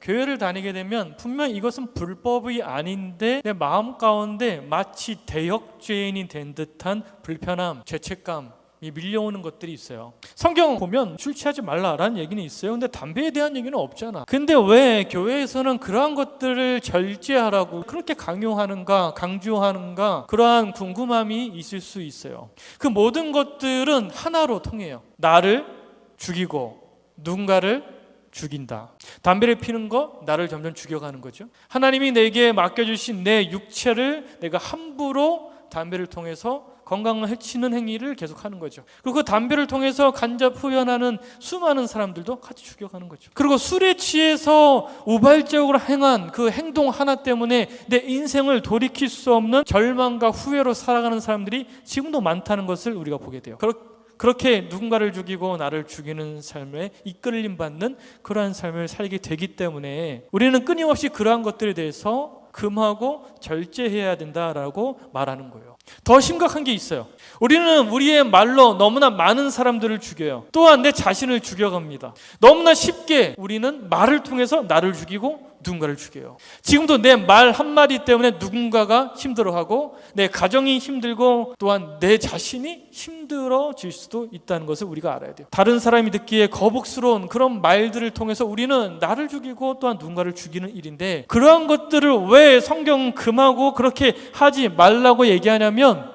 교회를 다니게 되면 분명 이것은 불법이 아닌데 내 마음 가운데 마치 대역죄인이 된 듯한 불편함, 죄책감 이 밀려오는 것들이 있어요. 성경 보면 술 취하지 말라라는 얘기는 있어요. 근데 담배에 대한 얘기는 없잖아. 근데 왜 교회에서는 그러한 것들을 절제하라고 그렇게 강요하는가, 강조하는가, 그러한 궁금함이 있을 수 있어요. 그 모든 것들은 하나로 통해요. 나를 죽이고 누군가를 죽인다. 담배를 피는 거 나를 점점 죽여가는 거죠. 하나님이 내게 맡겨주신 내 육체를 내가 함부로 담배를 통해서 건강을 해치는 행위를 계속하는 거죠. 그리고 그 담배를 통해서 간접 흡연하는 수많은 사람들도 같이 죽여가는 거죠. 그리고 술에 취해서 우발적으로 행한 그 행동 하나 때문에 내 인생을 돌이킬 수 없는 절망과 후회로 살아가는 사람들이 지금도 많다는 것을 우리가 보게 돼요. 그렇게 누군가를 죽이고 나를 죽이는 삶에 이끌림 받는 그러한 삶을 살게 되기 때문에 우리는 끊임없이 그러한 것들에 대해서 금하고 절제해야 된다라고 말하는 거예요. 더 심각한 게 있어요. 우리는 우리의 말로 너무나 많은 사람들을 죽여요. 또한 내 자신을 죽여갑니다. 너무나 쉽게 우리는 말을 통해서 나를 죽이고 누군가를 죽여요. 지금도 내 말 한마디 때문에 누군가가 힘들어하고 내 가정이 힘들고 또한 내 자신이 힘들어질 수도 있다는 것을 우리가 알아야 돼요. 다른 사람이 듣기에 거북스러운 그런 말들을 통해서 우리는 나를 죽이고 또한 누군가를 죽이는 일인데, 그러한 것들을 왜 성경은 금하고 그렇게 하지 말라고 얘기하냐면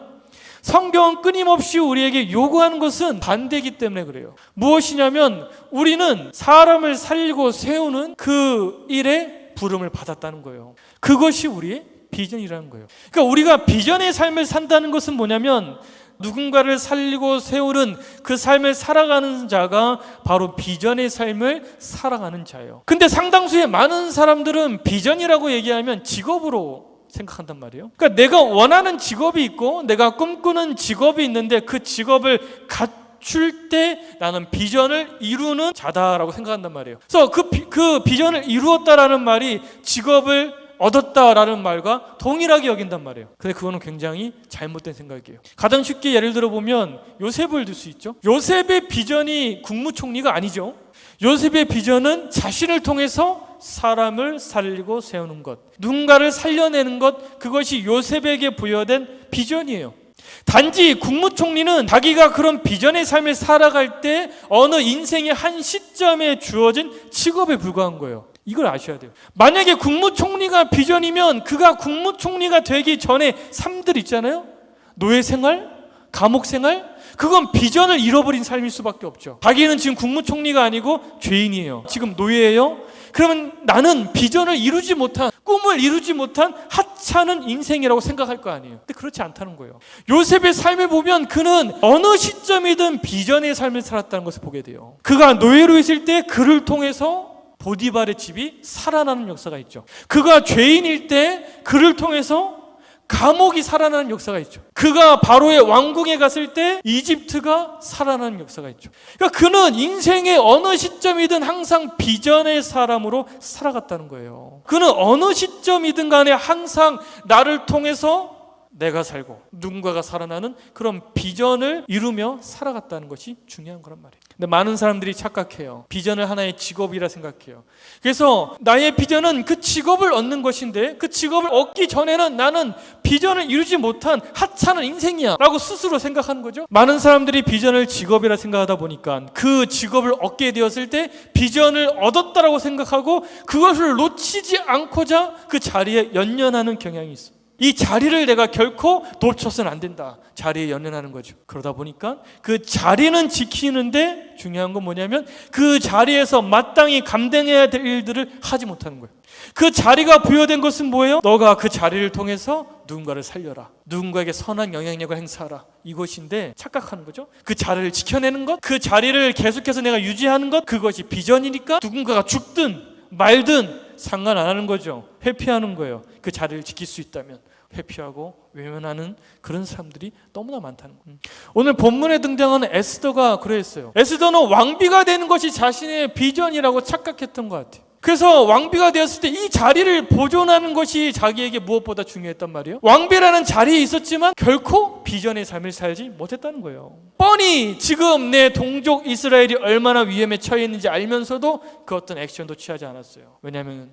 성경은 끊임없이 우리에게 요구하는 것은 반대이기 때문에 그래요. 무엇이냐면 우리는 사람을 살리고 세우는 그 일에 부름을 받았다는 거예요. 그것이 우리의 비전이라는 거예요. 그러니까 우리가 비전의 삶을 산다는 것은 뭐냐면 누군가를 살리고 세우는 그 삶을 살아가는 자가 바로 비전의 삶을 살아가는 자예요. 근데 상당수의 많은 사람들은 비전이라고 얘기하면 직업으로 생각한단 말이에요. 그러니까 내가 원하는 직업이 있고 내가 꿈꾸는 직업이 있는데 그 직업을 갖출 때 나는 비전을 이루는 자다라고 생각한단 말이에요. 그래서 그 비전을 이루었다라는 말이 직업을 얻었다라는 말과 동일하게 여긴단 말이에요. 근데 그거는 굉장히 잘못된 생각이에요. 가장 쉽게 예를 들어보면 요셉을 들 수 있죠. 요셉의 비전이 국무총리가 아니죠. 요셉의 비전은 자신을 통해서 사람을 살리고 세우는 것, 누군가를 살려내는 것, 그것이 요셉에게 부여된 비전이에요. 단지 국무총리는 자기가 그런 비전의 삶을 살아갈 때 어느 인생의 한 시점에 주어진 직업에 불과한 거예요. 이걸 아셔야 돼요. 만약에 국무총리가 비전이면 그가 국무총리가 되기 전에 삶들 있잖아요. 노예 생활, 감옥 생활, 그건 비전을 잃어버린 삶일 수밖에 없죠. 자기는 지금 국무총리가 아니고 죄인이에요. 지금 노예예요. 그러면 나는 비전을 이루지 못한, 꿈을 이루지 못한 하찮은 인생이라고 생각할 거 아니에요. 근데 그렇지 않다는 거예요. 요셉의 삶을 보면 그는 어느 시점이든 비전의 삶을 살았다는 것을 보게 돼요. 그가 노예로 있을 때 그를 통해서 보디발의 집이 살아나는 역사가 있죠. 그가 죄인일 때 그를 통해서 감옥이 살아나는 역사가 있죠. 그가 바로의 왕궁에 갔을 때 이집트가 살아나는 역사가 있죠. 그러니까 그는 인생의 어느 시점이든 항상 비전의 사람으로 살아갔다는 거예요. 그는 어느 시점이든 간에 항상 나를 통해서 내가 살고 누군가가 살아나는 그런 비전을 이루며 살아갔다는 것이 중요한 거란 말이에요. 근데 많은 사람들이 착각해요. 비전을 하나의 직업이라 생각해요. 그래서 나의 비전은 그 직업을 얻는 것인데 그 직업을 얻기 전에는 나는 비전을 이루지 못한 하찮은 인생이야 라고 스스로 생각하는 거죠. 많은 사람들이 비전을 직업이라 생각하다 보니까 그 직업을 얻게 되었을 때 비전을 얻었다라고 생각하고 그것을 놓치지 않고자 그 자리에 연연하는 경향이 있어요. 이 자리를 내가 결코 놓쳐서는 안 된다. 자리에 연연하는 거죠. 그러다 보니까 그 자리는 지키는데 중요한 건 뭐냐면 그 자리에서 마땅히 감당해야 될 일들을 하지 못하는 거예요. 그 자리가 부여된 것은 뭐예요? 너가 그 자리를 통해서 누군가를 살려라. 누군가에게 선한 영향력을 행사하라. 이것인데 착각하는 거죠. 그 자리를 지켜내는 것, 그 자리를 계속해서 내가 유지하는 것, 그것이 비전이니까 누군가가 죽든 말든 상관 안 하는 거죠. 회피하는 거예요. 그 자리를 지킬 수 있다면 회피하고 외면하는 그런 사람들이 너무나 많다는 거예요. 오늘 본문에 등장하는 에스더가 그랬어요. 에스더는 왕비가 되는 것이 자신의 비전이라고 착각했던 것 같아요. 그래서 왕비가 되었을 때 이 자리를 보존하는 것이 자기에게 무엇보다 중요했단 말이에요. 왕비라는 자리에 있었지만 결코 비전의 삶을 살지 못했다는 거예요. 뻔히 지금 내 동족 이스라엘이 얼마나 위험에 처해 있는지 알면서도 그 어떤 액션도 취하지 않았어요. 왜냐하면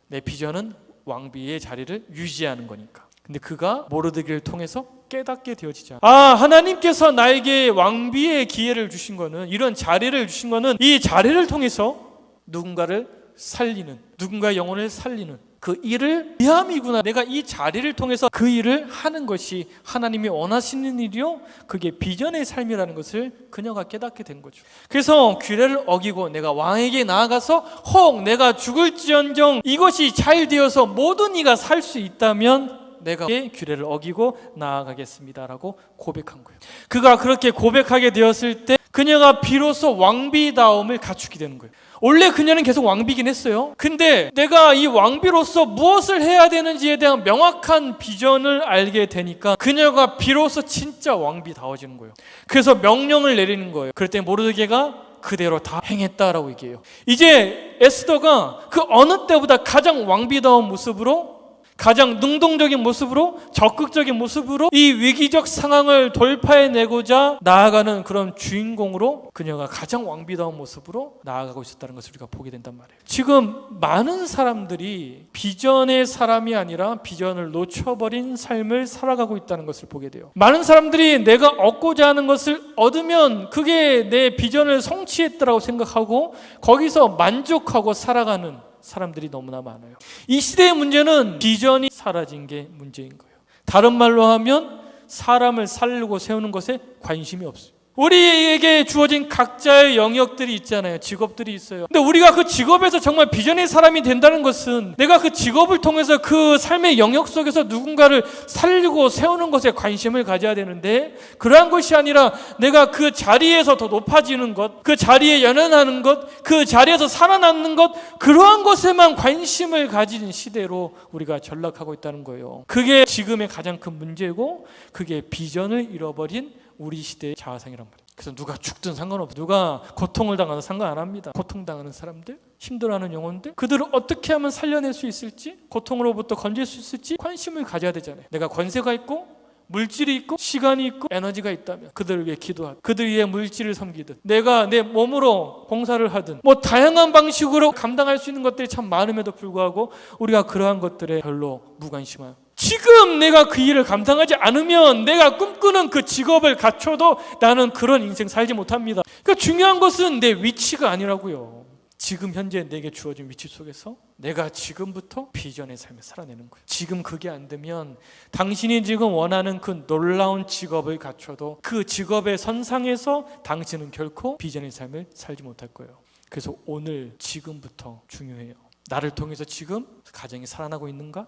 내 비전은 왕비의 자리를 유지하는 거니까. 근데 그가 모르드게를 통해서 깨닫게 되어지자, 하나님께서 나에게 왕비의 기회를 주신 거는, 이런 자리를 주신 거는 이 자리를 통해서 누군가를 살리는, 누군가의 영혼을 살리는 그 일을 위함이구나. 내가 이 자리를 통해서 그 일을 하는 것이 하나님이 원하시는 일이요, 그게 비전의 삶이라는 것을 그녀가 깨닫게 된 거죠. 그래서 규례를 어기고 내가 왕에게 나아가서 혹 내가 죽을지언정 이것이 잘 되어서 모든 이가 살 수 있다면 내가 규례를 어기고 나아가겠습니다라고 고백한 거예요. 그가 그렇게 고백하게 되었을 때 그녀가 비로소 왕비다움을 갖추게 되는 거예요. 원래 그녀는 계속 왕비긴 했어요. 근데 내가 이 왕비로서 무엇을 해야 되는지에 대한 명확한 비전을 알게 되니까 그녀가 비로소 진짜 왕비다워지는 거예요. 그래서 명령을 내리는 거예요. 그럴 때 모르드게가 그대로 다 행했다라고 얘기해요. 이제 에스더가 그 어느 때보다 가장 왕비다운 모습으로, 가장 능동적인 모습으로, 적극적인 모습으로 이 위기적 상황을 돌파해내고자 나아가는 그런 주인공으로 그녀가 가장 왕비다운 모습으로 나아가고 있었다는 것을 우리가 보게 된단 말이에요. 지금 많은 사람들이 비전의 사람이 아니라 비전을 놓쳐버린 삶을 살아가고 있다는 것을 보게 돼요. 많은 사람들이 내가 얻고자 하는 것을 얻으면 그게 내 비전을 성취했다고 생각하고 거기서 만족하고 살아가는 사람들이 너무나 많아요. 이 시대의 문제는 비전이 사라진 게 문제인 거예요. 다른 말로 하면 사람을 살리고 세우는 것에 관심이 없어요. 우리에게 주어진 각자의 영역들이 있잖아요. 직업들이 있어요. 근데 우리가 그 직업에서 정말 비전의 사람이 된다는 것은 내가 그 직업을 통해서 그 삶의 영역 속에서 누군가를 살리고 세우는 것에 관심을 가져야 되는데, 그러한 것이 아니라 내가 그 자리에서 더 높아지는 것, 그 자리에 연연하는 것, 그 자리에서 살아남는 것, 그러한 것에만 관심을 가진 시대로 우리가 전락하고 있다는 거예요. 그게 지금의 가장 큰 문제고, 그게 비전을 잃어버린 우리 시대의 자아상이란 말이에요. 그래서 누가 죽든 상관없어요. 누가 고통을 당하든 상관 안 합니다. 고통당하는 사람들, 힘들어하는 영혼들, 그들을 어떻게 하면 살려낼 수 있을지, 고통으로부터 건질 수 있을지 관심을 가져야 되잖아요. 내가 권세가 있고 물질이 있고 시간이 있고 에너지가 있다면 그들을 위해 기도하든, 그들 위해 물질을 섬기든, 내가 내 몸으로 봉사를 하든, 다양한 방식으로 감당할 수 있는 것들이 참 많음에도 불구하고 우리가 그러한 것들에 별로 무관심한, 지금 내가 그 일을 감당하지 않으면 내가 꿈꾸는 그 직업을 갖춰도 나는 그런 인생 살지 못합니다. 그러니까 중요한 것은 내 위치가 아니라고요. 지금 현재 내게 주어진 위치 속에서 내가 지금부터 비전의 삶을 살아내는 거예요. 지금 그게 안 되면 당신이 지금 원하는 그 놀라운 직업을 갖춰도 그 직업의 선상에서 당신은 결코 비전의 삶을 살지 못할 거예요. 그래서 오늘 지금부터 중요해요. 나를 통해서 지금 가정이 살아나고 있는가?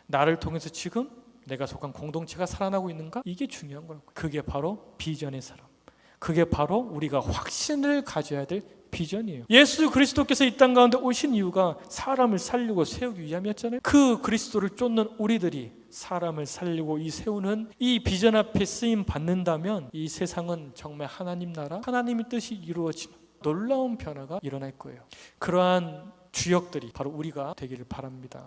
나를 통해서 지금 내가 속한 공동체가 살아나고 있는가? 이게 중요한 거라고요. 그게 바로 비전의 사람, 그게 바로 우리가 확신을 가져야 될 비전이에요. 예수 그리스도께서 이 땅 가운데 오신 이유가 사람을 살리고 세우기 위함이었잖아요. 그 그리스도를 쫓는 우리들이 사람을 살리고 세우는 이 비전 앞에 쓰임 받는다면 이 세상은 정말 하나님 나라, 하나님의 뜻이 이루어지는 놀라운 변화가 일어날 거예요. 그러한 주역들이 바로 우리가 되기를 바랍니다.